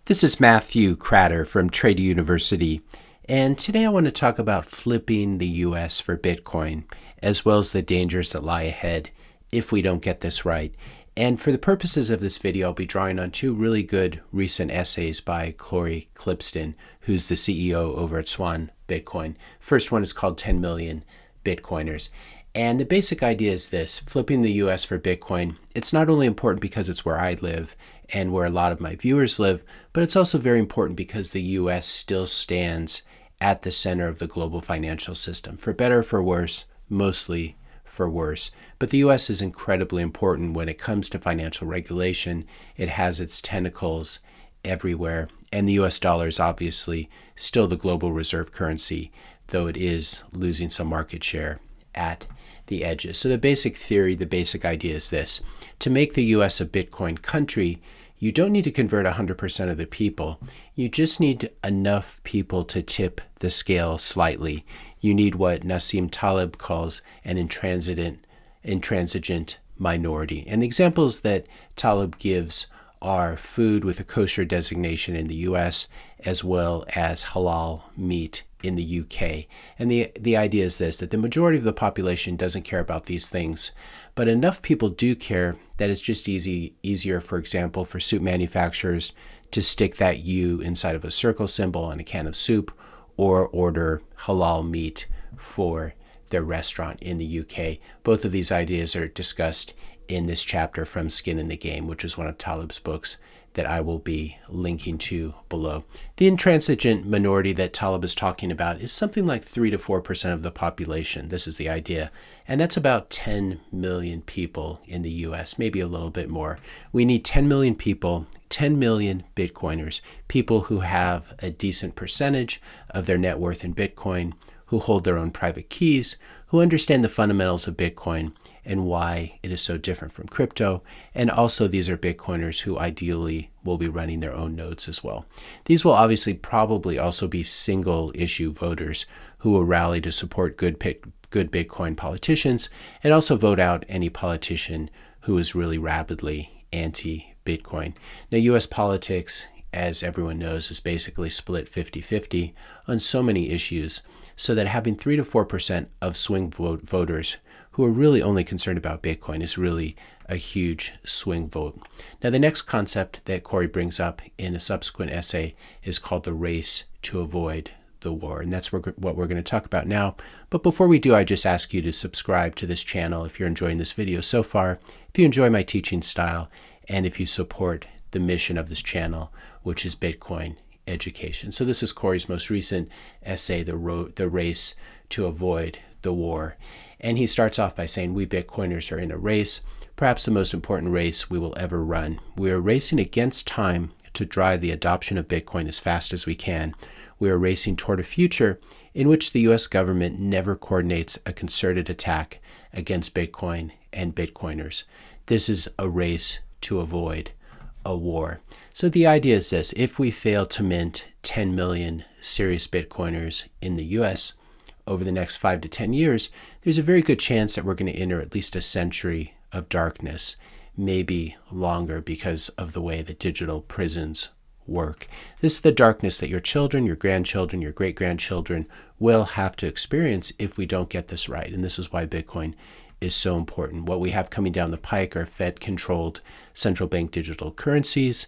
This is Matthew Kratter from Trader University, and today I want to talk about flipping the US for Bitcoin, as well as the dangers that lie ahead if we don't get this right. And for the purposes of this video, I'll be drawing on two really good recent essays by Cory Klippsten, who's the CEO over at Swan Bitcoin. First one is called 10 Million Bitcoiners. And the basic idea is this: flipping the US for Bitcoin. It's not only important because it's where I live and where a lot of my viewers live, but it's also very important because the US still stands at the center of the global financial system, for better or for worse, mostly for worse. But the US is incredibly important when it comes to financial regulation. It has its tentacles everywhere, and the US dollar is obviously still the global reserve currency, though it is losing some market share at the edges. So the basic theory, the basic idea is this: to make the US a Bitcoin country, you don't need to convert 100% of the people. You just need enough people to tip the scale slightly. You need what Nassim Taleb calls an intransigent minority. And the examples that Taleb gives are food with a kosher designation in the US, as well as halal meat in the UK. And the idea is this: that the majority of the population doesn't care about these things, but enough people do care that it's just easier, for example, for soup manufacturers to stick that U inside of a circle symbol on a can of soup, or order halal meat for their restaurant in the UK. Both of these ideas are discussed in this chapter from Skin in the Game, which is one of Taleb's books that I will be linking to below. The intransigent minority that Taleb is talking about is something like 3 to 4% of the population. This is the idea. And that's about 10 million people in the US, maybe a little bit more. We need 10 million people, 10 million Bitcoiners, people who have a decent percentage of their net worth in Bitcoin, who hold their own private keys, who understand the fundamentals of Bitcoin and why it is so different from crypto. And also, these are Bitcoiners who ideally will be running their own nodes as well. These will obviously probably also be single issue voters who will rally to support good Bitcoin politicians and also vote out any politician who is really rabidly anti-Bitcoin. Now, US politics, as everyone knows, is basically split 50-50 on so many issues, so that having 3 to 4% of swing voters who are really only concerned about Bitcoin is really a huge swing vote. Now, the next concept that Cory brings up in a subsequent essay is called the race to avoid the war, and that's what we're going to talk about now. But before we do, I just ask you to subscribe to this channel if you're enjoying this video so far, if you enjoy my teaching style, and if you support the mission of this channel, which is Bitcoin education. So this is Cory's most recent essay, The Race to Avoid the War. And he starts off by saying, we Bitcoiners are in a race, perhaps the most important race we will ever run. We are racing against time to drive the adoption of Bitcoin as fast as we can. We are racing toward a future in which the US government never coordinates a concerted attack against Bitcoin and Bitcoiners. This is a race to avoid a war. So the idea is this: if we fail to mint 10 million serious Bitcoiners in the US over the next 5 to 10 years, there's a very good chance that we're going to enter at least a century of darkness, maybe longer, because of the way that digital prisons work. This is the darkness that your children, your grandchildren, your great-grandchildren will have to experience if we don't get this right. And this is why Bitcoin is so important. What we have coming down the pike are Fed-controlled central bank digital currencies,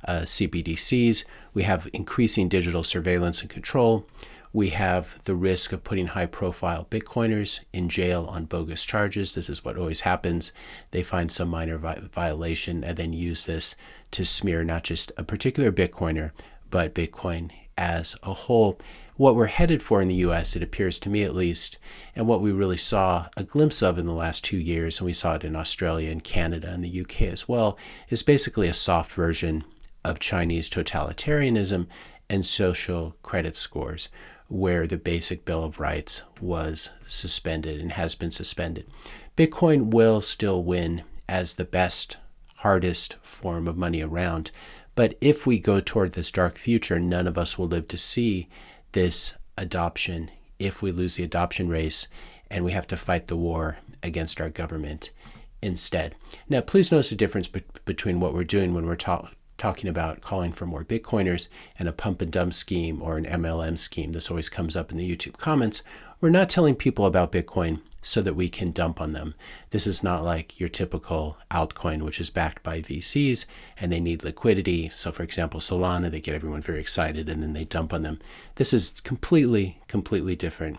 CBDCs. We have increasing digital surveillance and control. We have the risk of putting high-profile Bitcoiners in jail on bogus charges. This is what always happens. They find some minor violation and then use this to smear not just a particular Bitcoiner, but Bitcoin as a whole. What we're headed for in the US, it appears to me at least, and what we really saw a glimpse of in the last 2 years, and we saw it in Australia and Canada and the UK as well, is basically a soft version of Chinese totalitarianism and social credit scores, where the basic Bill of Rights was suspended and has been suspended. Bitcoin will still win as the best, hardest form of money around, but if we go toward this dark future, none of us will live to see this adoption if we lose the adoption race and we have to fight the war against our government instead. Now, please notice the difference between what we're doing when we're talking about calling for more Bitcoiners and a pump and dump scheme or an MLM scheme, this always comes up in the YouTube comments, we're not telling people about Bitcoin so that we can dump on them. This is not like your typical altcoin, which is backed by VCs and they need liquidity. So for example, Solana, they get everyone very excited and then they dump on them. This is completely different,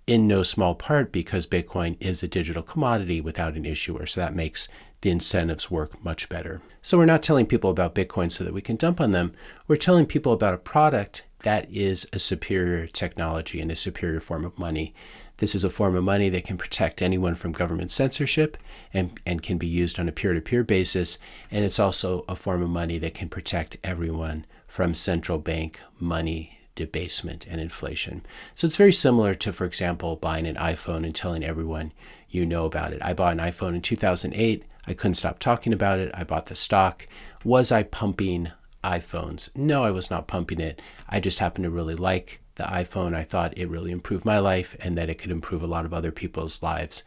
in no small part because Bitcoin is a digital commodity without an issuer. So that makes the incentives work much better. So we're not telling people about Bitcoin so that we can dump on them. We're telling people about a product that is a superior technology and a superior form of money. This is a form of money that can protect anyone from government censorship and can be used on a peer-to-peer basis. And it's also a form of money that can protect everyone from central bank money debasement and inflation. So it's very similar to, for example, buying an iPhone and telling everyone you know about it. I bought an iPhone in 2008. I couldn't stop talking about it. I bought the stock. Was I pumping iPhones? No, I was not pumping it. I just happened to really like the iPhone. I thought it really improved my life and that it could improve a lot of other people's lives.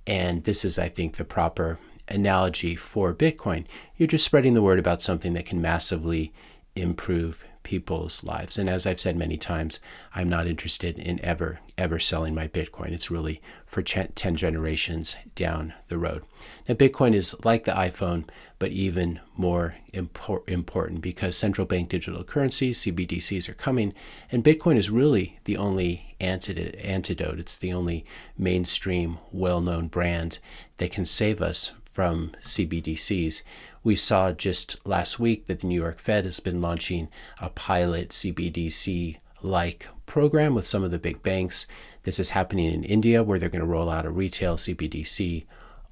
And this is, I think, the proper analogy for Bitcoin. You're just spreading the word about something that can massively improve people's lives. And as I've said many times, I'm not interested in ever selling my Bitcoin. It's really for 10 generations down the road. Now, Bitcoin is like the iPhone, but even more important because central bank digital currencies, CBDCs, are coming, and Bitcoin is really the only antidote. It's the only mainstream, well-known brand that can save us from CBDCs. We saw just last week that the New York Fed has been launching a pilot CBDC-like program with some of the big banks. This is happening in India, where they're going to roll out a retail CBDC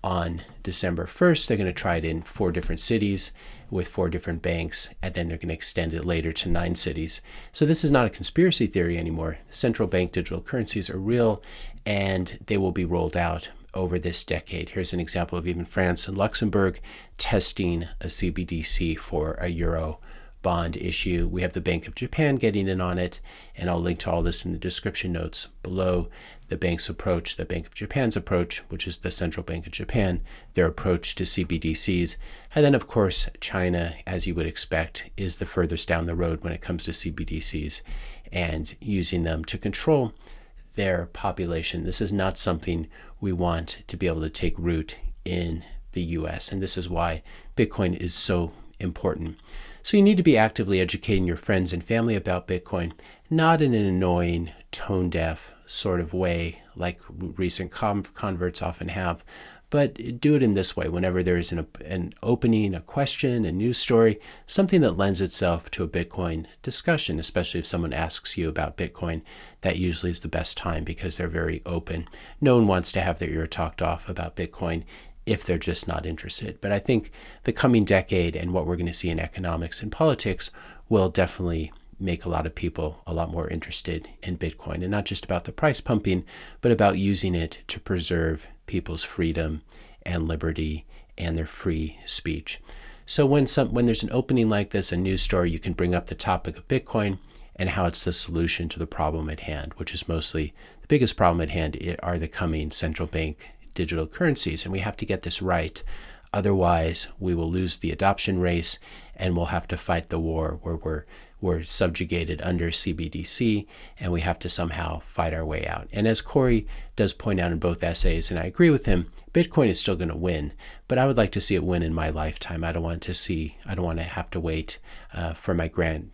on December 1st. They're going to try it in 4 different cities with 4 different banks, and then they're going to extend it later to 9 cities. So this is not a conspiracy theory anymore. Central bank digital currencies are real, and they will be rolled out over this decade. Here's an example of even France and Luxembourg testing a CBDC for a euro bond issue. We have the Bank of Japan getting in on it, and I'll link to all this in the description notes below. The bank's approach, the Bank of Japan's approach, which is the Central Bank of Japan, their approach to CBDCs. And then, of course, China, as you would expect, is the furthest down the road when it comes to CBDCs and using them to control their population. This is not something we want to be able to take root in the US, and this is why Bitcoin is so important. So you need to be actively educating your friends and family about Bitcoin, not in an annoying, tone-deaf sort of way like recent converts often have, but do it in this way. Whenever there is an opening, a question, a news story, something that lends itself to a Bitcoin discussion, especially if someone asks you about Bitcoin, that usually is the best time because they're very open. No one wants to have their ear talked off about Bitcoin if they're just not interested. But I think the coming decade and what we're going to see in economics and politics will definitely make a lot of people a lot more interested in Bitcoin, and not just about the price pumping, but about using it to preserve people's freedom and liberty and their free speech. So when there's an opening like this, a news story, you can bring up the topic of Bitcoin and how it's the solution to the problem at hand, which is mostly the biggest problem at hand are the coming central bank digital currencies. And we have to get this right. Otherwise, we will lose the adoption race and we'll have to fight the war where we're subjugated under CBDC and we have to somehow fight our way out. And as Cory does point out in both essays, and I agree with him, Bitcoin is still going to win, but I would like to see it win in my lifetime. I don't want to have to wait for my grandchildren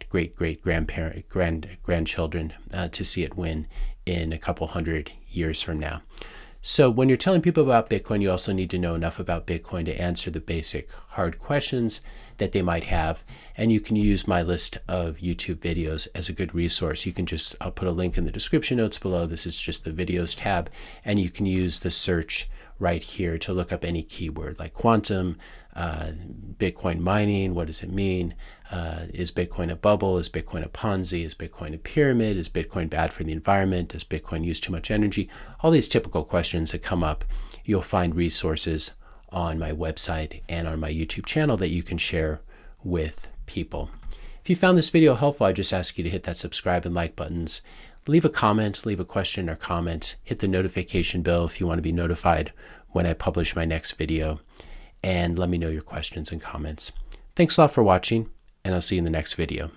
to see it win in a couple hundred years from now. So when you're telling people about Bitcoin, you also need to know enough about Bitcoin to answer the basic hard questions that they might have. And you can use my list of YouTube videos as a good resource. I'll put a link in the description notes below. This is just the videos tab. And you can use the search right here to look up any keyword like quantum, Bitcoin mining. What does it mean? Is Bitcoin a bubble? Is Bitcoin a Ponzi? Is Bitcoin a pyramid? Is Bitcoin bad for the environment? Does Bitcoin use too much energy? All these typical questions that come up, you'll find resources on my website and on my YouTube channel that you can share with people. If you found this video helpful, I just ask you to hit that subscribe and like buttons. Leave a comment, leave a question or comment. Hit the notification bell if you want to be notified when I publish my next video. And let me know your questions and comments. Thanks a lot for watching, and I'll see you in the next video.